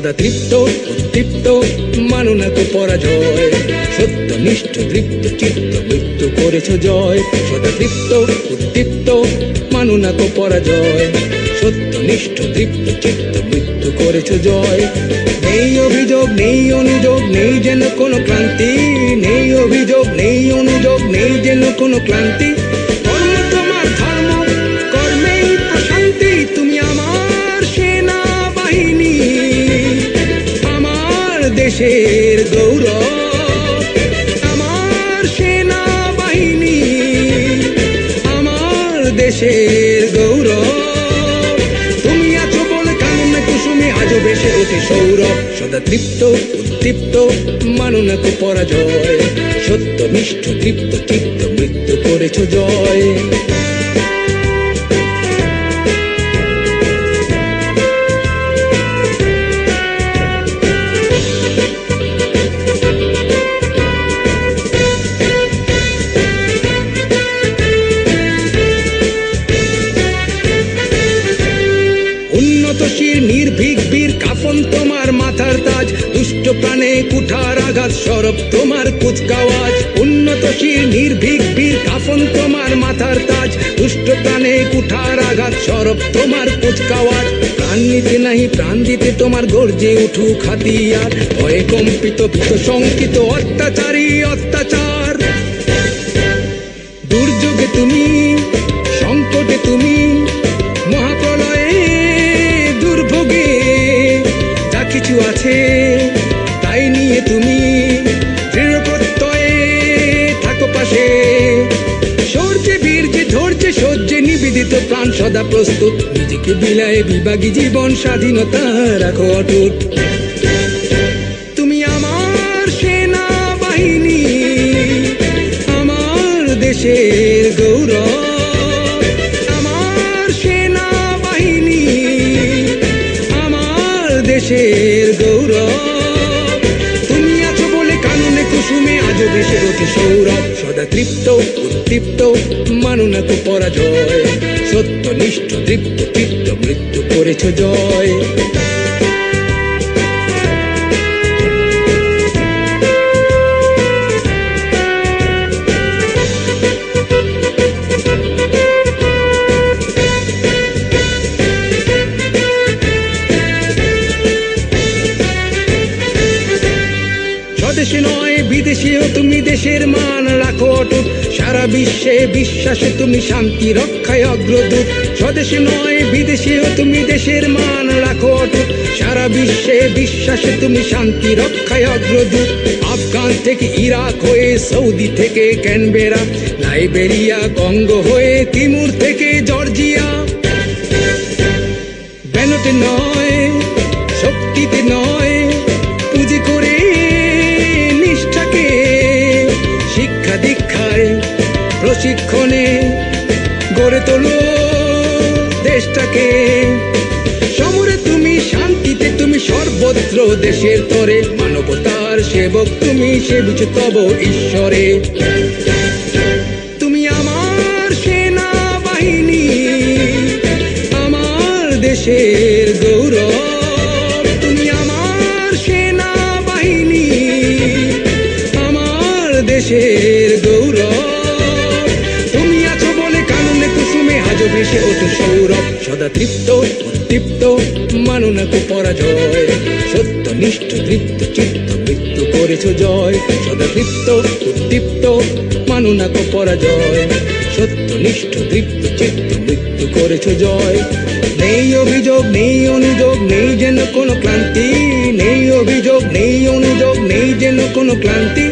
সদা তৃপ্ত উদ্দীপ্ত মানো না কো পরাজয়, সত্যনিষ্ঠ তৃপ্ত চিত্ত মৃত্যু করেছ জয়। সদা তৃপ্ত উদ্দীপ্ত মানো না কো পরাজয়, সত্যনিষ্ঠ তৃপ্ত চিত্ত মৃত্যু করেছ জয়। নেই অভিযোগ নেই অনুযোগ নেই যেন কোনো ক্লান্তি, নেই অভিযোগ নেই অনুযোগ নেই যেন কোনো ক্লান্তি। কর্ম তোমার ধর্ম কর্মেই প্রশান্তি, তুমি আমার সেনাবাহিনী, আমার দেশের গৌরব, আমার সেনাবাহিনী, আমার দেশের গৌরব। তুমি আছো বলে কাননে কুসুমে আজও বেশে ওঠে সৌরভ। সদা তৃপ্ত উদ্দীপ্ত মানো না কো পরাজয়, সত্যনিষ্ঠ তৃপ্ত চিত্ত মৃত্যু করেছ জয়। উন্নতশীল নির্ভীক বীর কাফন তোমার মাথার তাজ, দুষ্ট প্রাণে কুঠার আঘাত সরব তোমার কুচকাওয়াজ। উন্নতশীল নির্ভীক বীর কাফন তোমার মাথার তাজ, দুষ্ট প্রাণে কুঠার আঘাত সরব তোমার কুচকাওয়াজ। প্রাণ নিতে নাহি প্রাণ দিতে তোমার গর্জে উঠুক হাতিয়ার, ভয়ে কম্পিত ভীত শঙ্কিত অত্যাচারী অত্যাচার। দুর্যোগে তুমি সংকটে তুমি মহাপ্রলয়ে দুর্ভোগে যা কিছু আছে তাই নিয়ে তুমি দৃঢ় প্রত্যয়ে থাকো পাশে। শৌর্যে বীর্যে ধৈর্যে সহ্যে নিবেদিত প্রাণ সদা প্রস্তুত, নিজেকে বিলায়ে বিভাগী জীবন স্বাধীনতা রাখো অটুট। তুমি আমার সেনাবাহিনী, আমার দেশের গৌরব, আমার সেনাবাহিনী, আমার দেশের গৌরব। তুমি আছো বলে কাননে কুসুমে আজও বেশে ওঠে সৌরভ। সদা তৃপ্ত উদ্দীপ্ত মানো না কো পরাজয়, সত্যনিষ্ঠ তৃপ্ত চিত্ত মৃত্যু করেছ জয়। স্বদেশে নয় বিদেশেও তুমি দেশের মান রাখো অটুট, সারা বিশ্বে বিশ্বাসে তুমি শান্তি রক্ষায় অগ্রদূত। স্বদেশে নয় বিদেশেও তুমি দেশের মান রাখো অটুট, সারা বিশ্বে বিশ্বাসে তুমি শান্তি রক্ষায় অগ্রদূত। আফগান থেকে ইরাক হয়ে সৌদি থেকে ক্যানবেরা, লাইবেরিয়া কঙ্গো হয়ে তিমুর থেকে জর্জিয়া। ব্যানটে নয় শক্তিতে নয় পুঁজি করে নিষ্ঠাকে, শিক্ষা দীক্ষায় প্রশিক্ষণে গড়ে তোলো দেশটাকে। সমরে তুমি শান্তিতে তুমি সর্বত্র দেশের তরে, মানবতার সেবক তুমি সেবিছ তব ঈশ্বরে। তুমি আমার সেনাবাহিনী, আমার দেশের গৌরব। তুমি আমার সেনাবাহিনী, আমার দেশের গৌরব। তুমি আছো বলে কাননে কুসুমে আজও ভেসে ওঠো সৌরভ। সদা তৃপ্ত উদ্দীপ্ত মানো না কো পরাজয়, সত্যনিষ্ঠ তৃপ্ত চিত্ত মৃত্যু করেছ জয়। সদা তৃপ্ত উদ্দীপ্ত মানো না কো পরাজয়, সত্যনিষ্ঠ তৃপ্ত চিত্ত মৃত্যু করেছ জয়। নেই অভিযোগ নেই অনুযোগ নেই যেন কোনো ক্লান্তি, নেই অভিযোগ নেই অনুযোগ নেই যেন কোনো ক্লান্তি।